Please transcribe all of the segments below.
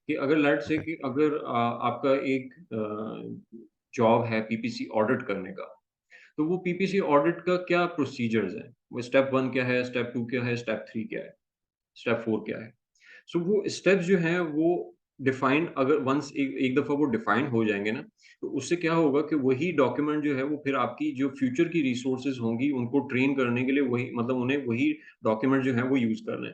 कि अगर let's say कि अगर आपका एक जॉब है पीपीसी ऑडिट करने का, तो वो पीपीसी ऑडिट का क्या प्रोसीजर्स हैं? वो स्टेप 1 क्या है, स्टेप 2 क्या है, स्टेप 3 क्या है, स्टेप 4 क्या है? सो वो स्टेप्स जो हैं वो डिफाइन अगर वन्स एक एक दफ़ा वो डिफाइन हो जाएँगे ना, तो उससे क्या होगा कि वही डॉक्यूमेंट जो है वो फिर आपकी जो फ्यूचर की रिसोर्सेज़ होंगी उनको ट्रेन करने के लिए वही मतलब उन्हें वही डॉक्यूमेंट जो है वो यूज़ करना है,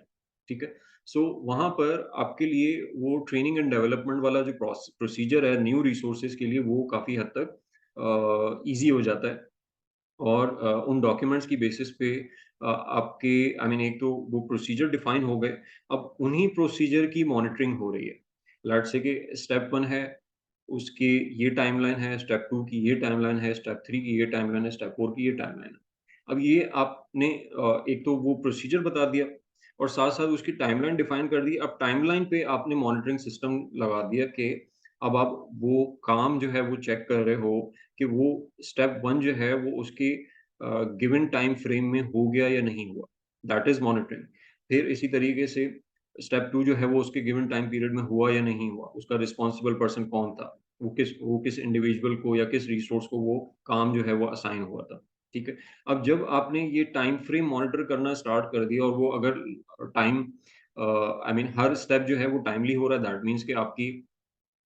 ठीक है? सो वहाँ पर आपके लिए वो ट्रेनिंग एंड डेवलपमेंट वाला जो प्रोसीजर है न्यू रिसोर्सेज़ के लिए वो काफ़ी हद तक ईज़ी हो जाता है। और उन डॉक्यूमेंट्स की बेसिस पे आपके आई मीन एक तो वो प्रोसीजर डिफाइन हो गए, अब उन्हीं प्रोसीजर की मॉनिटरिंग हो रही है। लेट्स से कि स्टेप 1 है, उसकी ये टाइमलाइन है, स्टेप 2 की ये टाइमलाइन है, स्टेप 3 की ये टाइमलाइन है, स्टेप 4 की ये टाइमलाइन है। अब ये आपने एक तो वो प्रोसीजर बता दिया और साथ-साथ उसकी टाइमलाइन डिफाइन कर दी। अब टाइमलाइन पे आपने मॉनिटरिंग सिस्टम लगा दिया कि अब आप वो काम जो है वो चेक कर रहे हो कि वो स्टेप 1 जो है वो उसके गिवन टाइम फ्रेम में हो गया या नहीं हुआ, दैट इज़ मॉनिटरिंग। फिर इसी तरीके से स्टेप 2 जो है वो उसके गिवन टाइम पीरियड में हुआ या नहीं हुआ, उसका रिस्पॉन्सिबल पर्सन कौन था, वो किस इंडिविजुअल को या किस रिसोर्स को वो काम जो है वो असाइन हुआ था, ठीक है? अब जब आपने ये टाइम फ्रेम मॉनिटर करना स्टार्ट कर दिया और वो अगर time I mean her step जो है वो टाइमली हो रहा है दैट मीन्स कि आपकी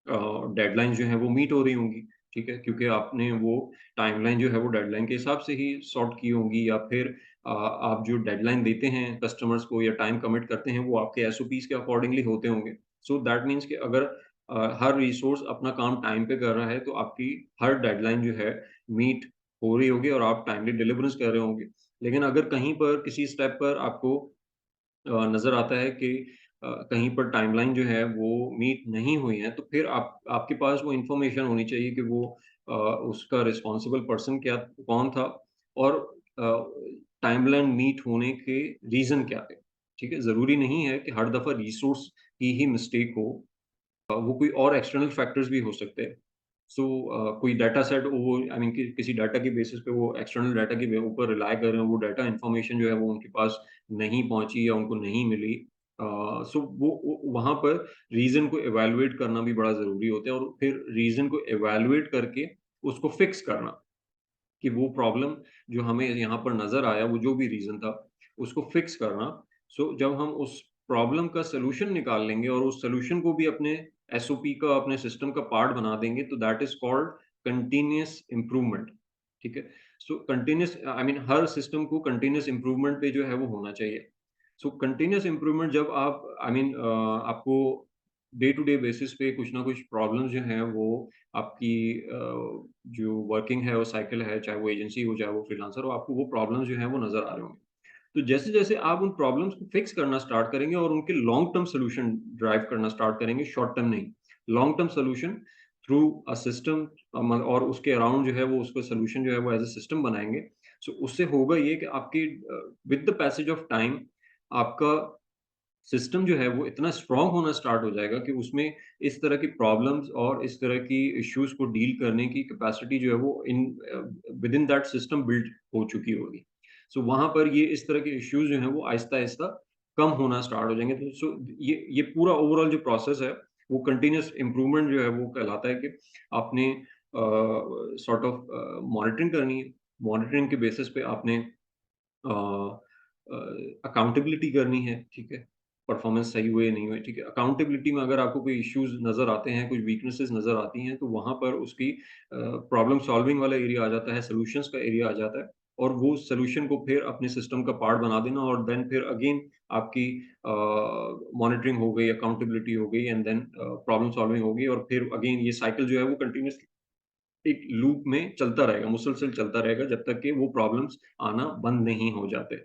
डेडलाइन्स जो हैं वो मीट हो रही होंगी, ठीक है? क्योंकि आपने वो टाइमलाइन जो है वो डेडलाइन के हिसाब से ही सॉर्ट की होंगी या फिर आप जो डेडलाइन देते हैं कस्टमर्स को या टाइम कमिट करते हैं वो आपके एसओपीज़ के अकॉर्डिंगली होते होंगे। सो दैट मीन्स कि अगर हर रिसोर्स अपना काम टाइम पे कर रहा है तो आपकी हर डेडलाइन जो है मीट हो रही होगी और आप टाइमली डिलीवरेंस कर रहे होंगे। लेकिन अगर कहीं पर किसी स्टेप पर आपको नज़र आता है कि कहीं पर टाइमलाइन जो है वो मीट नहीं हुई है, तो फिर आप आपके पास वो इन्फॉर्मेशन होनी चाहिए कि वो उसका रिस्पॉन्सिबल पर्सन क्या कौन था और अ, टाइमलाइन मीट होने के रीज़न क्या थे, ठीक है? ज़रूरी नहीं है कि हर दफ़ा रिसोर्स की ही मिस्टेक हो वो कोई और एक्सटर्नल फैक्टर्स भी हो सकते हैं। सो कोई डाटा सेट वो आई मीन कि किसी डाटा के बेसिस पे वो एक्सटर्नल डाटा के ऊपर रिलाय कर रहे हैं, वो डाटा इन्फॉर्मेशन जो है वो उनके पास नहीं पहुँची या उनको नहीं मिली। सो वो वहाँ पर रीज़न को इवैल्यूएट करना भी बड़ा ज़रूरी होता है और फिर रीज़न को इवैल्यूएट करके उसको फिक्स करना। कि वो प्रॉब्लम जो हमें यहाँ पर नज़र आया, वो जो भी रीज़न था, उसको फिक्स करना। सो जब हम उस प्रॉब्लम का सॉल्यूशन निकाल लेंगे और उस सॉल्यूशन को भी अपने एसओपी का, अपने सिस्टम का पार्ट बना देंगे, तो that is called continuous improvement, ठीक है? सो कंटीन्यूअस आई मीन हर सिस्टम को कंटीन्यूअस इम्प्रूवमेंट पे जो है वो होना चाहिए। सो कंटीन्यूअस इम्प्रूवमेंट जब आप आई मीन आपको डे टू डे बेसिस पे कुछ ना कुछ प्रॉब्लम्स जो हैं वो आपकी जो वर्किंग है वो साइकिल है, चाहे वो एजेंसी हो, चाहे वो फ्रीलांसर हो, आपको वो प्रॉब्लम्स जो हैं वो नज़र आ रहे होंगे। तो जैसे-जैसे आप उन प्रॉब्लम्स को फिक्स करना स्टार्ट करेंगे और उनके लॉन्ग टर्म सॉल्यूशन ड्राइव करना स्टार्ट करेंगे, शॉर्ट टर्म नहीं। Long term solution through a system और उसके अराउंड जो है वो उसका सॉल्यूशन जो है वो एज़ अ सिस्टम बनाएँगे। सो उससे होगा ये कि आपकी with the passage of time आपका सिस्टम जो है वो इतना स्ट्रॉन्ग होना स्टार्ट हो जाएगा कि उसमें इस तरह की प्रॉब्लम्स और इस तरह की इश्यूज़ को डील करने की कैपेसिटी जो है वो विदिन दैट सिस्टम बिल्ड हो चुकी होगी। सो वहाँ पर ये इस तरह के इश्यूज़ जो हैं वो आहिस्ता-आहिस्ता कम होना स्टार्ट हो जाएँगे। तो ये पूरा ओवरऑल जो प्रोसेस है वो कंटीन्यूअस इम्प्रूवमेंट जो है वो कहलाता है कि आपने सॉर्ट ऑफ मॉनिटरिंग करनी है। मॉनिटरिंग के बेसिस पे आपने अ अकाउंटेबिलिटी करनी है, ठीक है? परफॉर्मेंस सही हुई या नहीं हुई, ठीक है? अकाउंटेबिलिटी में अगर आपको कोई इश्यूज़ नज़र आते हैं, कुछ वीकनेसेस नज़र आती हैं, तो वहाँ पर उसकी प्रॉब्लम सॉल्विंग वाला एरिया आ जाता है, सॉल्यूशंस का एरिया आ जाता है और वो सॉल्यूशन को फिर अपने सिस्टम का पार्ट बना देना और देन फिर अगेन आपकी मॉनिटरिंग हो गई, अकाउंटेबिलिटी हो गई एंड देन प्रॉब्लम सॉल्विंग हो गई और फिर अगेन ये साइकिल जो है वो कंटीन्यूअस एक लूप में चलता रहेगा, मुसलसल चलता रहेगा जब तक कि वो प्रॉब्लम्स आना बंद नहीं हो जाते।